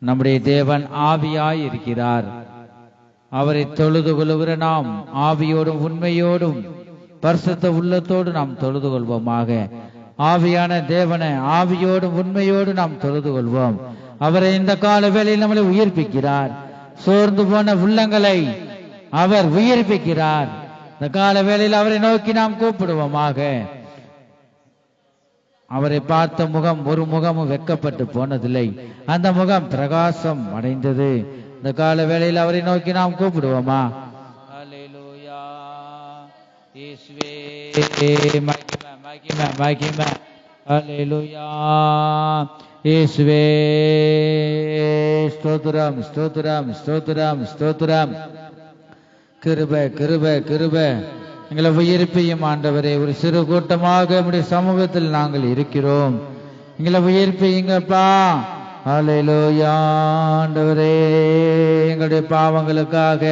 நம்முடைய தேவன் ஆவியாய் இருக்கிறார். அவரை தொழுது கொள்ளுகிற நாம் ஆவியோடும் உண்மையோடும் பரிசுத்த உள்ளத்தோடு நாம் தொழுது கொள்வோமாக. ஆவியான தேவனை ஆவியோடும் உண்மையோடு நாம் தொழுது கொள்வோம். அவரை இந்த கால வேளையில் நம்மளை உயிர்ப்பிக்கிறார். சோர்ந்து போன உள்ளங்களை அவர் உயிர்ப்பிக்கிறார். இந்த கால வேளையில் அவரை நோக்கி நாம் கூப்பிடுவோமாக. அவரை பார்த்த முகம் ஒரு முகமும் வெட்கப்பட்டு போனதில்லை. அந்த முகம் பிரகாசம் அடைந்தது. இந்த கால வேளையில் அவரை நோக்கி நாம் கூப்பிடுவோமா? ஹல்லேலூயா. இயேசுவே மகிமை மகிமை மகிமை. ஹல்லேலூயா. இயேசுவே ஸ்தோத்திரம் ஸ்தோத்திரம் ஸ்தோத்திரம் ஸ்தோத்திரம். கிருபை கிருபை கிருபை. எங்களை உயிர்ப்பியும் ஆண்டவரே. ஒரு சிறு கூட்டமாக நம்முடைய சமூகத்தில் நாங்கள் இருக்கிறோம். எங்களை உயிர்ப்பியுங்கப்பா. ஹல்லேலூயா. ஆண்டவரே, எங்களுடைய பாவங்களுக்காக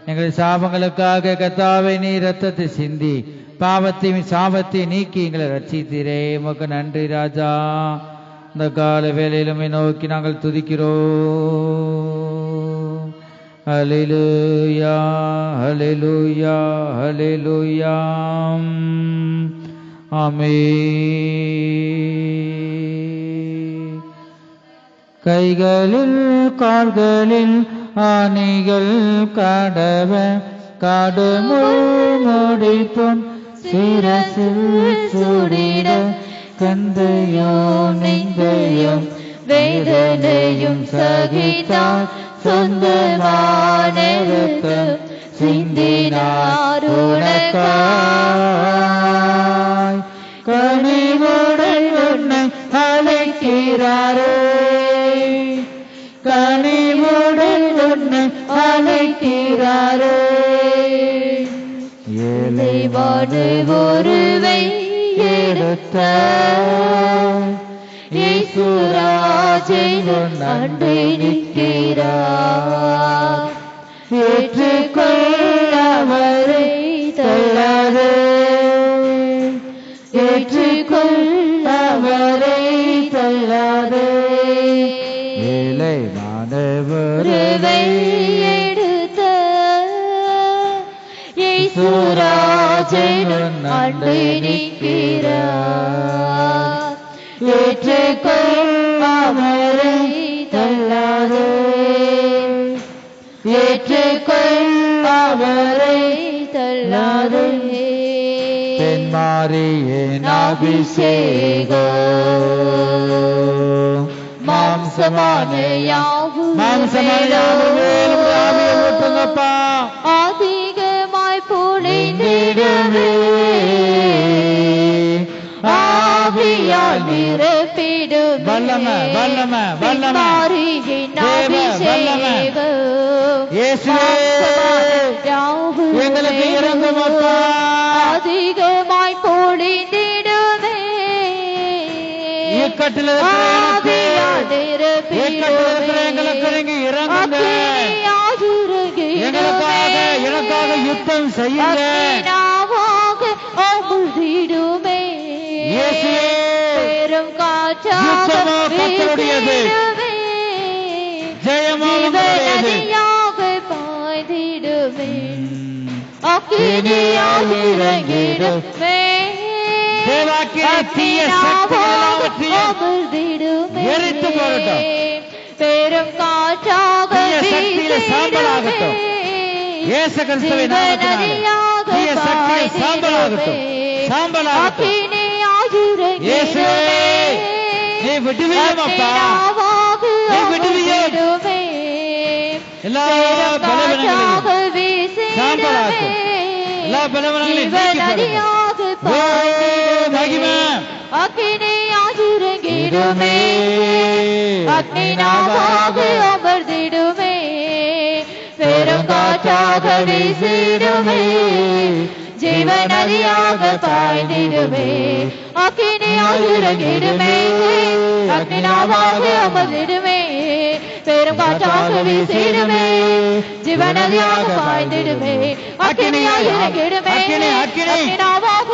எங்களுடைய சாபங்களுக்காக கர்த்தாவே நீ இரத்தத்தை சிந்தி பாவத்தையும் சாபத்தை நீக்கி எங்களை ரட்சித்தீரே. உமக்கு நன்றி ராஜா. இந்த கால வேளையிலுமே நோக்கி நாங்கள் துதிக்கிறோம். ஹல்லேலூயா ஹல்லேலூயா ஹல்லேலூயா. ஆமென். கைகளில் கால்களில் ஆணிகள் கடவ காடுமுள் முடிப்பும் சிரசில் சூடிட கந்தையும் நெந்தையும் வேதனையும் சகித்தார். சொந்தமான ரத்தம் சிந்தினார் உனக்காய். கனிவுடன் உன்னை அழைக்கிறாரே. கனிவுடன் உன்னை அழைக்கிறாரே. ஏழை வாழ்வுருவை எடுத்த இயேசுராஜை அண்டை நிற்கிறார். ஏற்றுக்கொள் அவரை தள்ளாதே. ஏற்றுக்கொள் அவரை தள்ளாதே. ஏழை மாணவரை எடுத்த இயேசுராஜை அண்டை நிற்கிறார். ஏற்றுக்கொள் அவரை தள்ளாதே. ஏற்றுக்கொள் அவரை தள்ளாதே. தென்மாரியின் அபிஷேகம் மாம்சமான ஊட்டுங்கப்பா. அதிகமாய் பொழிந்திடுமே. ஆவியால் நிரப்பிடுமே. வல்லமை வல்லமை வல்லமை. எங்களுக்கு இறங்குமப்பா. அதிகமாய் பொழிந்திடுமே. இக்கட்டில் எங்களுக்கு இறங்குங்க. எனக்காக யுத்தம் செய்யுங்க. அமுழ்ந்திடுமே. பெரும் காற்றாக வீசிடுமே. ஜெயமாக பாய்ந்திடுமே. அக்கினியால் இறங்கிடுமே. எரித்து போகட்டும். பெரும் காற்றாக வீசிடுமே. இயேசு கிறிஸ்துவின் நாமத்தினாலே தீய சக்தியை சாம்பலாகட்டும். சாம்பலாகட்டும். இயேசுவே நீ விடுவியமப்பா. நீ விடுவியும். எல்லா பலவீனங்களையும் சாம்பலாகட்டும். எல்லா பலவீனங்களையும் நீக்கி போடும். மகிமை அக்கினியாகிடுமே. அக்னிநாவாக அமர்ந்திடுமே. பெரும் காற்றாக வீசிடுமே. ஜீவநதியாக பாய்ந்திடுமே. அக்கினியாகிடுமே. அக்னிநாவாக அமர்ந்திடுமே. பெரும் காற்றாக வீசிடுமே. ஜீவநதியாக பாய்ந்திடுமே. அக்கினியாகிடுமே. அக்னிநாவாக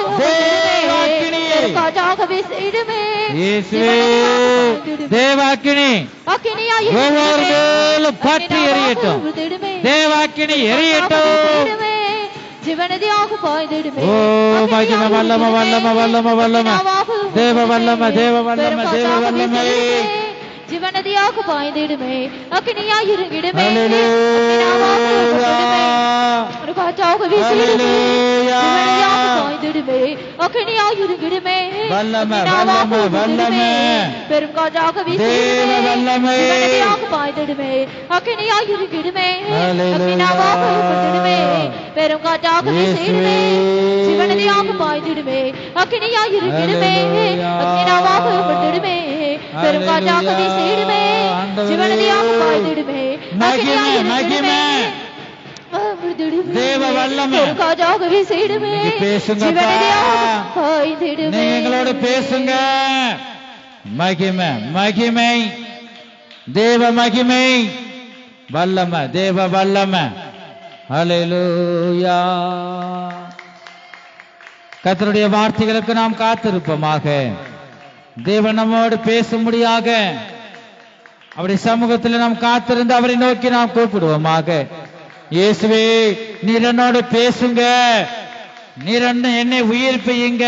அமர்ந்திடுமே. காற்றாக வீசிடுமே. இயேசுவே தேவாக்கினி ஒவ்வொரு மேலும் பற்றி எரியட்டும். தேவாக்கினி எரியட்டும். ஜீவநதியாக பாய்ந்திடுமே. ஓ மகிமை வல்லம வல்லம வல்லம வல்லம தேவ வல்லம தேவ வல்லம தேவ வல்லமை ஜீவநதியாக பாய்ந்திடுமே. அக்கினியாய் இறங்கிடுமே. ஒரு காற்றாக வீசிடுமே. ஜீவநதியாக பாய்ந்திடுமே. அக்கினியாய் இறங்கிடுமே. வல்லம வல்லம வல்லம பெரும் காற்றாக வீசிடுமே. ஜீவநதியாக பாய்ந்திடுமே. அக்கினியாய் இறங்கிடுமே. அக்கினியாக இறங்கிடுமே. பெரும் காற்றாக வீசிடுமே. ஜீவநதியாக பாய்ந்திடுமே. அக்கினியாய் இறங்கிடுமே. அக்கினியாக இறங்கிடுமே. பெரும் காற்றாக வீசிடுமே. ஜீவநதியாக பாய்ந்திடுமே. மகிமை மகிமை தேவ வல்லமை காற்றாக வீசிடுமே. பேசுங்க எங்களோட பேசுங்க. மகிமை மகிமை தேவ மகிமை வல்லமை தேவ வல்லமை. ஹல்லேலூயா. கர்த்தருடைய வார்த்தைகளுக்கு நாம் காத்திருப்போமாக. தேவன் நம்மோடு பேசும்படியாக அவருடைய சமூகத்தில் நாம் காத்திருந்து அவரை நோக்கி நாம் கூப்பிடுவோமாக. இயேசுவே நீர் என்னோடு பேசுங்க. நீர் என்னை உயிர்ப்பியுங்க.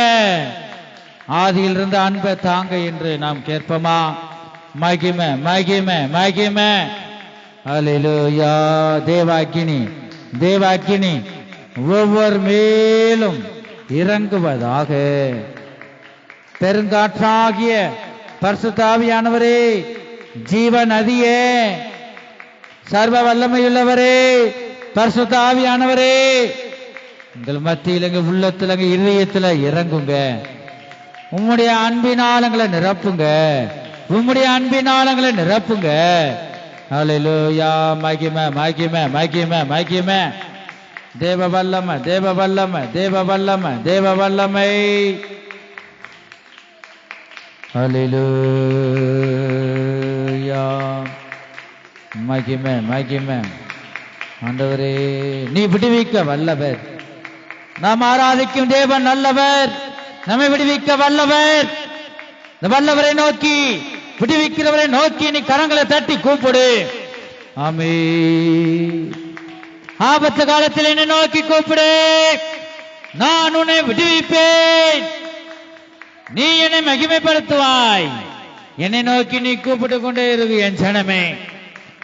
ஆதியிலிருந்து அன்பை தாங்க என்று நாம் கேட்போமா? மகிமை மகிமை மகிமை. ஹல்லேலூயா. தேவாக்கினி தேவாக்கினி ஒவ்வொரு மேலும் இறங்குவதாக. பெருங்காற்றாகிய பரிசுத்த ஆவியானவரே, ஜீவ நதியே, சர்வ வல்லமையுள்ளவரே, பரிசுத்த ஆவியானவரே, உங்கள் மத்தியில் எங்க உள்ளத்துல எங்க இதயத்துல இறங்குங்க. உம்முடைய அன்பினால் எங்களை நிரப்புங்க. உம்முடைய அன்பினால் எங்களை நிரப்புங்க. ஹல்லேலூயா. மகிமை மகிமை மகிமை மகிமை தேவ வல்லமை தேவ வல்லமை தேவ வல்லமை தேவ வல்லமை. ஹல்லேலூயா. மகிமை மகிமை. ஆண்டவரே நீ விடுவிக்க வல்லவர். நாம் ஆராதிக்கும் தேவன் நல்லவர். நம்மை விடுவிக்க வல்லவர். இந்த வல்லவரை நோக்கி விடுவிக்கிறவரை நோக்கி நீ கரங்களை தட்டி கூப்பிடு. ஆமென். ஆபத்து காலத்தில் என்னை நோக்கி கூப்பிடு. நான் உன்னை விடுவிப்பேன். நீ என்னை மகிமைப்படுத்துவாய். என்னை நோக்கி நீ கூப்பிட்டு கொண்டே இருக்கு என் ஜனமே.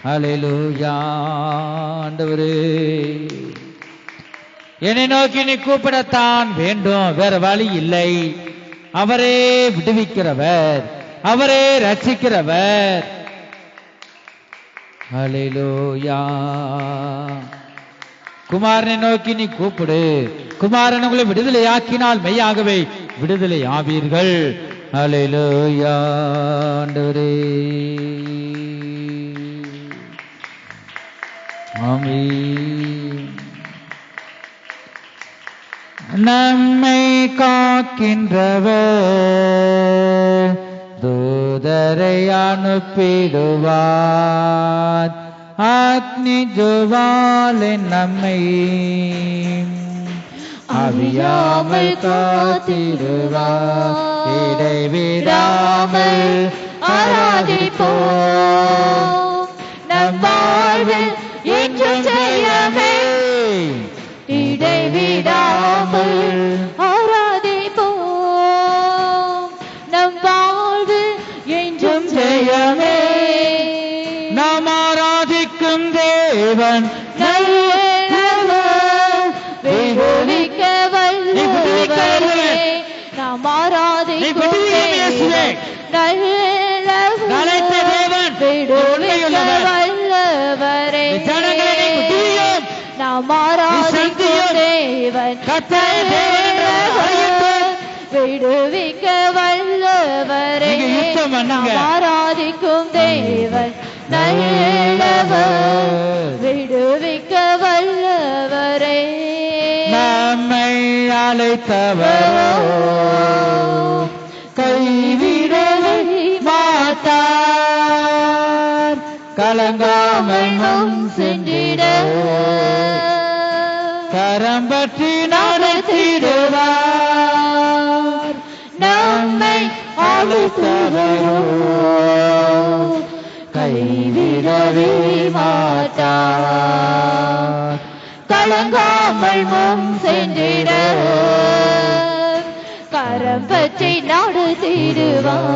ஹல்லேலூயா. ஆண்டவரே என்னை நோக்கி நீ கூப்பிடத்தான் வேண்டும். வேற வழி இல்லை. அவரே விடுவிக்கிறவர். அவரே ரட்சிக்கிறவர். ஹல்லேலூயா. குமாரனை நோக்கி நீ கூப்பிடு. குமாரன் உங்களை விடுதலை ஆக்கினால் மெய்யாகவே விடுதலை ஆவீர்கள். ஹல்லேலூயா. ஆண்டவரே ஆமென். நம்மை காக்கின்றவர் தூதரை அனுப்பிடுவார். அக்னி ஜுவாலை நம்மை அவியாமல் காத்திடுவார். இடைவிடாமல் ஆராதிப்போம். நம் வாழ்வில் என்றும் ஜெயமே. இடைவிடாமல் ஆராதிப்போம். நம் வாழ்வில் என்றும் ஜெயமே. நாம் ஆராதிக்கும் தேவன் நல்லவர். விடுவிக்க வல்லவரே. நாம் ஆராதிக்கும் தேவன் நல்லவர். விடுவிக்க வல்லவரே. நாம் ஆராதிக்கும் தேவன் விடுவிக்க வல்லவரே. நாம் ஆராதிக்கும் தேவன் நல்லவர். விடுவிக்க வல்லவரே. நம்மை அழைத்தவரோ கைவிடவே மாட்டார். கலங்காமல் முன் சென்றிட கரம் பற்றி நடத்திடுவார். நம்மை அழைத்தவரோ கைவிடவே மாட்டார். கலங்காமல் முன் சென்றிட கரம் பற்றி நடத்திடுவார்.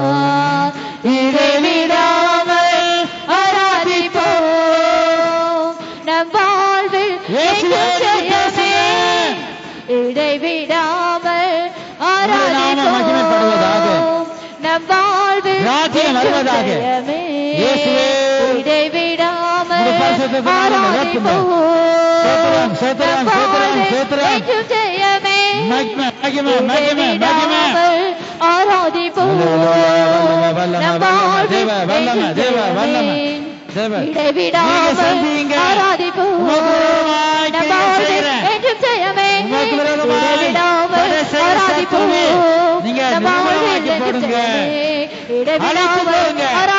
இடைவிடாமல் ஆராதிப்போம் நம் வாழ்வில் ஜெயமே. இடைவிடாமல் ஆராதிப்போம் நம் வாழ்வில் ஜெயமே. இடைவிடாமல் ஆராதிப்போம் நம் வாழ்வில் ஜெயமே. ஆராதிப்போம் நம் வாழ்வில் ஜெயமே. இடைவிடாமல்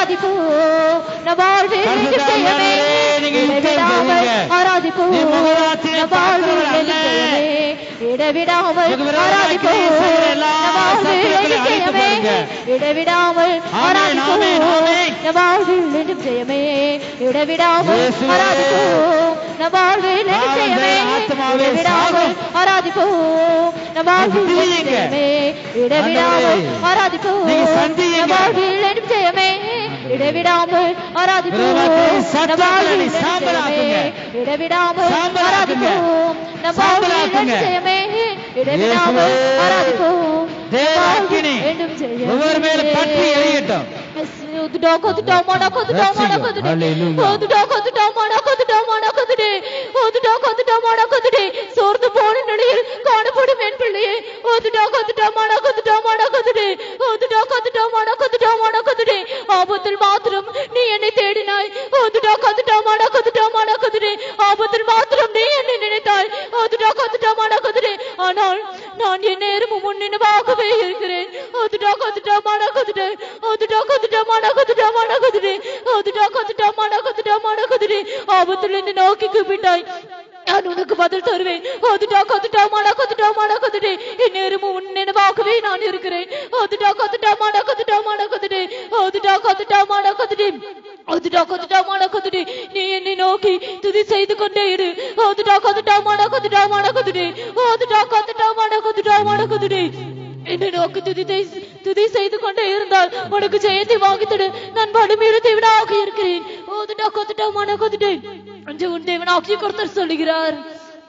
ஆராதிப்போம் நம் வாழ்வில் என்றும் ஜெயமே. இடைவிடாமல் ஆராதிப்போம் நம் வாழ்வில் என்றும் ஜெயமே. இடைவிடாமல் ஆராதிப்போம் நம் வாழ்வில் என்றும் ஜெயமே. இடைவிடாமல் ஆராதிப்போம் நம் வாழ்வில் என்றும் ஜெயமே. இடைவிடாமல் ஆராதிப்போம் நம் வாழ்வில் என்றும் ஜெயமே. இடைவிடாமல் ஆராதிப்போம் நம் வாழ்வில் என்றும் ஜெயமே. இடைவிடாமல் ஆராதிப்போம் நம் வாழ்வில் என்றும் ஜெயமே. இடைவிடாமல் ஆராதிப்போம் நம் வாழ்வில் என்றும் ஜெயமே. இடைவிடாமல் ஆராதிப்போம் நம் வாழ்வில் என்றும் ஜெயமே. இடைவிடாமல் ஆராதிப்போம் நம் வாழ்வில் என்றும் ஜெயமே. இடைவிடாமல் ஆராதிப்போம் நம் வாழ்வில் என்றும் ஜெயமே. இடைவிடாமல் ஆராதிப்போம் என்றும் ஜெயமே. ஒவ்வொரு மேலும் பற்றி எரியட்டும். சோர்ந்து போன நிலையில் காணப்படும் என் பிள்ளையே ஆபத்தில் மாத்திரம் நீ என்னை தேடினாய். ஆபத்தில் மாத்திரம் நீ என்னை நினைத்தாய். ஆனால் நான் என் நேரமும் உன் நினைவாகவே இருக்கிறேன். ஆபத்தில் இருந்து நோக்கி கூப்பிட்டாய். நான் உனக்கு பதில் தருவேன். என் நேரமும் உன் நினைவாகவே நான் இருக்கிறேன். நீ என்னை நோக்கி துதி செய்து கொண்டே இரு. என்னை நோக்கி துதி செய்து கொண்டே இருந்தால் உனக்கு ஜெயத்தை வாங்கித்தடு. நான் வலிமையுள்ள தேவனாக இருக்கிறேன். உன் தேவனாகிய கர்த்தர் சொல்லுகிறார்.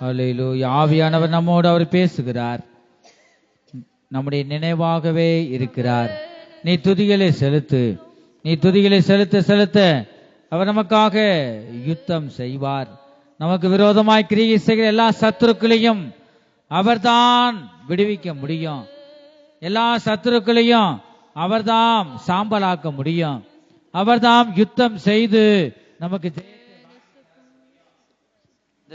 அல்லேலூயா. ஆவியானவர் நம்மோடு அவர் பேசுகிறார். நம்முடைய நினைவாகவே இருக்கிறார். நீ துதிகளை செலுத்து. நீ துதிகளை செலுத்த செலுத்த அவர் நமக்காக யுத்தம் செய்வார். நமக்கு விரோதமாய் கிரியை செய்கிற எல்லா சத்துருக்களையும் அவர்தான் விடுவிக்க முடியும். எல்லா சத்துருக்களையும் அவர்தான் சாம்பலாக்க முடியும். அவர்தான் யுத்தம் செய்து நமக்கு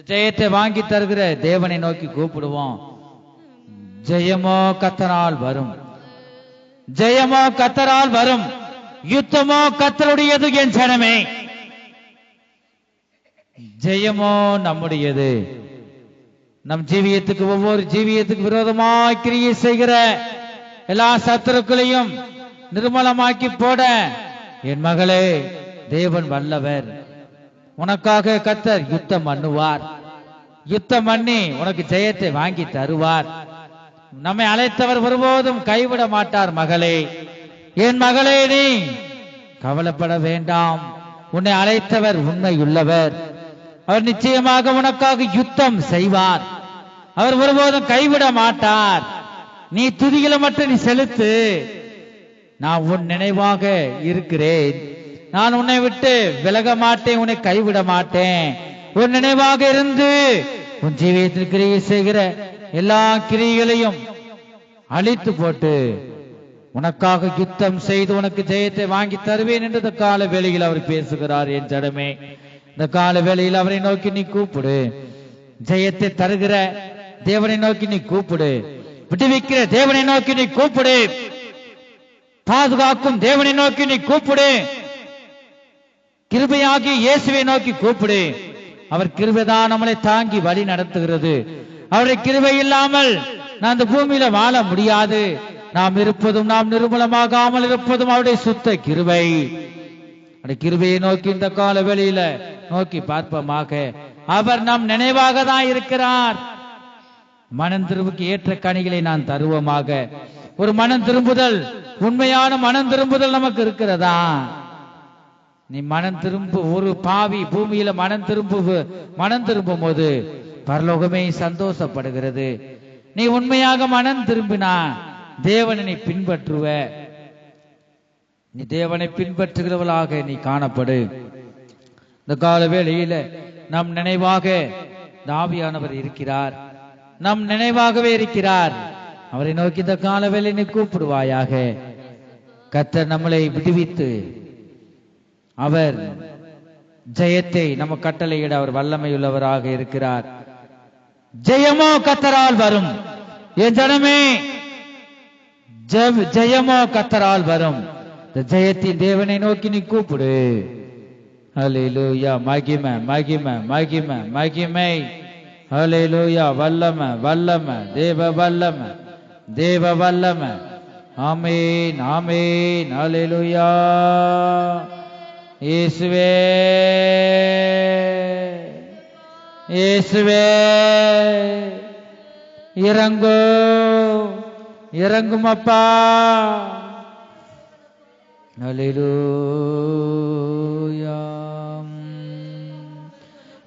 ஜெயத்தை வாங்கி தருகிற தேவனை நோக்கி கூப்பிடுவோம். ஜெயமோ கர்த்தரால் வரும். ஜெயமோ கர்த்தரால் வரும். யுத்தமோ கர்த்தருடையது என் ஜனமே. ஜெயமோ நம்முடையது. நம் ஜீவியத்துக்கு ஒவ்வொரு ஜீவியத்துக்கு விரோதமாய் கிரியை செய்கிற எல்லா சத்துருக்களையும் நிர்மலமாக்கி போட என் மகளே தேவன் வல்லவர். உனக்காக கர்த்தர் யுத்தம் பண்ணுவார். யுத்தம் பண்ணி உனக்கு ஜெயத்தை வாங்கி தருவார். நம்மை அழைத்தவர் ஒருபோதும் கைவிட மாட்டார். மகளே, என் மகளே, நீ கவலைப்பட வேண்டாம். உன்னை அழைத்தவர் உண்மையுள்ளவர். அவர் நிச்சயமாக உனக்காக யுத்தம் செய்வார். அவர் ஒருபோதும் கைவிட மாட்டார். நீ துதிகளை மட்டும் நீ செலுத்து. நான் உன் நினைவாக இருக்கிறேன். நான் உன்னை விட்டு விலக மாட்டேன். உன்னை கைவிட மாட்டேன். உன் நினைவாக இருந்து உன் ஜீவியத்தில் கிரியை செய்கிற எல்லா கிரியைகளையும் அழித்து போட்டு உனக்காக யுத்தம் செய்து உனக்கு ஜெயத்தை வாங்கி தருவேன் என்று இந்த கால வேளையில் அவர் பேசுகிறார். என் ஜனமே, இந்த கால வேளையில் அவரை நோக்கி நீ கூப்பிடு. ஜெயத்தை தருகிற தேவனை நோக்கி நீ கூப்பிடு. விடுவிக்கிற தேவனை நோக்கி நீ கூப்பிடு. பாதுகாக்கும் தேவனை நோக்கி நீ கூப்பிடு. கிருபையாகி இயேசுவை நோக்கி கூப்பிடு. அவர் கிருபைதான் நம்மளை தாங்கி வழி நடத்துகிறது. அவருடைய கிருபை இல்லாமல் நான் இந்த பூமியில வாழ முடியாது. நாம் இருப்பதும் நாம் நிர்மூலமாகாமல் இருப்பதும் அவருடைய சுத்த கிருபை. கிருபையை நோக்கி இந்த கால வெளியில நோக்கி பார்ப்போமாக. அவர் நம் நினைவாக தான் இருக்கிறார். மனம் திரும்புக்கு ஏற்ற கனிகளை நான் தருவோமாக. ஒரு மனம் திரும்புதல், உண்மையான மனம் திரும்புதல் நமக்கு இருக்கிறதா? நீ மனம் திரும்பு. ஒரு பாவி பூமியில மனம் திரும்பும் போது பரலோகமே சந்தோஷப்படுகிறது. நீ உண்மையாக மனம் திரும்பினா தேவனை நீ பின்பற்றுவ. நீ தேவனை பின்பற்றுகிறவளாக நீ காணப்படு. இந்த கால வேளையில நம் நினைவாக ஆவியானவர் இருக்கிறார். நம் நினைவாகவே இருக்கிறார். அவரை நோக்கி இந்த கால வேளை நீ கூப்பிடுவாயாக. கர்த்தர் நம்மளை விடுவித்து அவர் ஜெயத்தை நம்ம கட்டளையிட அவர் வல்லமையுள்ளவராக இருக்கிறார். ஜெயமோ கர்த்தரால் வரும். என் ஜனமே, ஜெயமோ கர்த்தரால் வரும். ஜெயத்தின் தேவனை நோக்கி நீ கூப்பிடு. ஹல்லேலூயா. மகிமை மகிமை மகிமை மகிமை. ஹல்லேலூயா. வல்லமை வல்லமை தேவ வல்லமை தேவ வல்லமை. ஆமென் ஆமென். ஹல்லேலூயா. இயேசுவே இயேசுவே இறங்கும் அப்பா. ஹல்லேலூயா.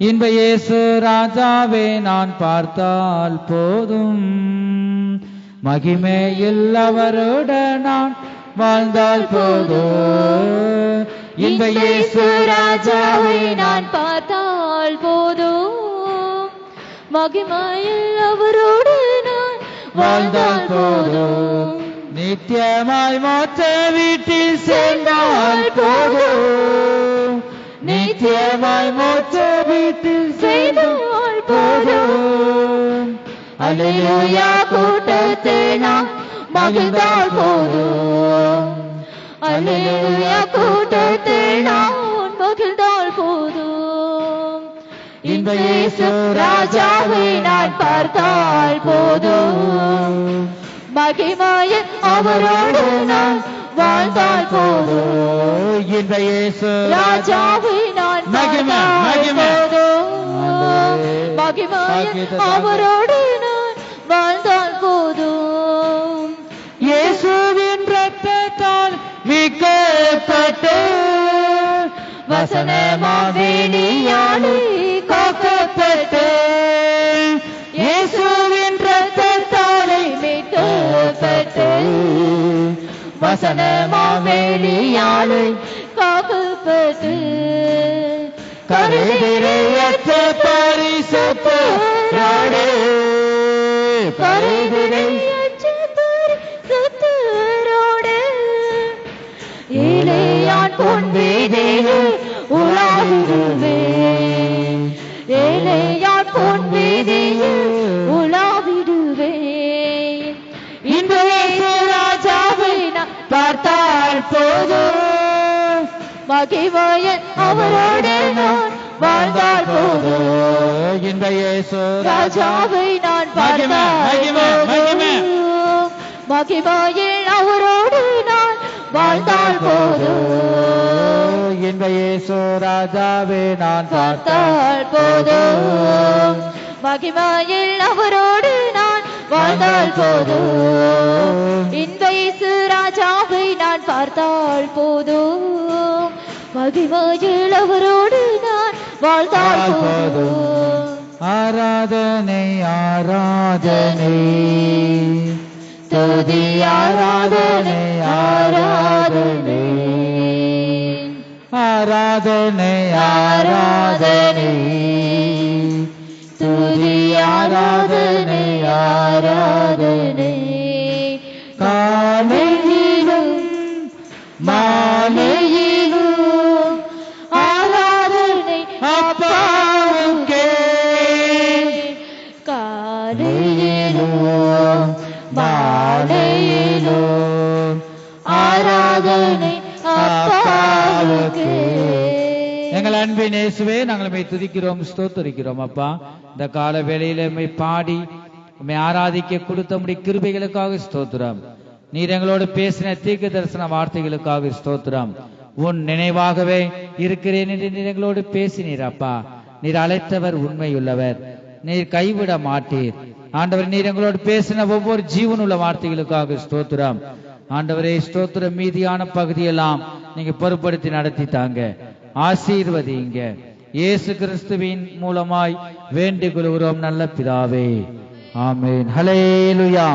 இன்ப இயேசு ராஜாவே நான் பார்த்தால் போதும், மகிமையில் அவரோட நான் வாழ்ந்தால் போதும். இன்ப இயேசு ராஜாவை நான் பார்த்தால் போதும், மகிமையில் அவரோடு நான் வாழ்ந்தால் போதும். நித்தியமாய் மோட்ச வீட்டில் சேர்ந்தால் போதும், நித்தியமாய் மோட்ச வீட்டில் சேர்ந்தால் போதும். அல்லேலூயா கூட்டத்தில் நாம் மகிழ்ந்தால் போதும், அல்லேலூயா கூட்டத்தில் நாம் மகிழ்ந்தால் போதும். இன்ப இயேசு ராஜாவை நான் பார்த்தால் போதும், மகிமையில் அவரோடு நான் வாழ்ந்தால் போதும். இன்ப இயேசு ராஜாவை நான் பார்த்தால் போதும், மகிமையில் அவரோடு நான் வாழ்ந்தால் போதும். இயேசுவின் இரத்தத்தால் மீட்கப்பட்டு வசனமாவேலியாலே காக்கப்பட்டு, இயேசுவின் இரத்தத்தாலே மீட்கப்பட்டு வசனமாவேலியாலே காக்கப்பட்டு, கரைதிரையற்ற பரிசுத்தரோடு கரைதிரையற்ற பரிசுத்தரோடு ஏலேயான் பொன் வீதியில் உலாவிடுவேன், ஏலேயான் பொன் வீதியில் உலாவிடுவேன். இன்ப இயேசு ராஜாவை நான் பார்த்தால் போதும், மகிமையில் அவரோடு நான் வாழ்ந்தால் போதும். இன்ப இயேசு ராஜாவை நான் பார்த்தால் போதும், மகிமையில் அவரோடு நான் வாழ்ந்தால் போதும். இன்ப இயேசு ராஜாவே நான் பார்த்தால் போதும், மகிமையில் அவரோடு நான் வாழ்ந்தால் போதும். இன்ப இயேசு ராஜாவை நான் பார்த்தால் போதும், மகிமையில் அவரோடு நான் வாழ்ந்தால் போதும். ஆராதனை ஆராதனை துதி ஆராதனை ஆராதனை ஆராதனை ஆராதனை துதி ஆராதனை ஆராதனை. காலையிலும் மாலையிலும் ஆராதனை அப்பாவுக்கே, காலையிலும் மாலையிலும் ஆராதனை அப்பாவுக்கே. எங்கள் அன்பின் இயேசுவே, நாங்கள் உம்மை துதிக்கிறோம், ஸ்தோத்திரிக்கிறோம். அப்பா, இந்த கால வேளையில உம்மை பாடி உம்மை ஆராதிக்க கொடுத்த உம்முடைய கிருபைகளுக்காக ஸ்தோத்திரம். நீர் எங்களோடு பேசின தீர்க்க தரிசன வார்த்தைகளுக்காக ஸ்தோத்திரம். உன் நினைவாகவே இருக்கிறேன் என்று நீர் எங்களோடு பேசினீர் அப்பா. நீர் அழைத்தவர் உண்மையுள்ளவர், நீர் கைவிட மாட்டீர். ஆண்டவர், நீர் எங்களோடு பேசின ஒவ்வொரு ஜீவனுள்ள வார்த்தைகளுக்காக ஸ்தோத்திரம். ஆண்டவரே ஸ்தோத்திரம். மீதியான பகுதியெல்லாம் நீங்க பொறுப்படுத்தி நடத்தி தாங்க, ஆசீர்வதிங்க. இயேசு கிறிஸ்துவின் மூலமாய் வேண்டிக் கொள்கிறோம் நல்ல பிதாவே, ஆமென். ஹல்லேலூயா.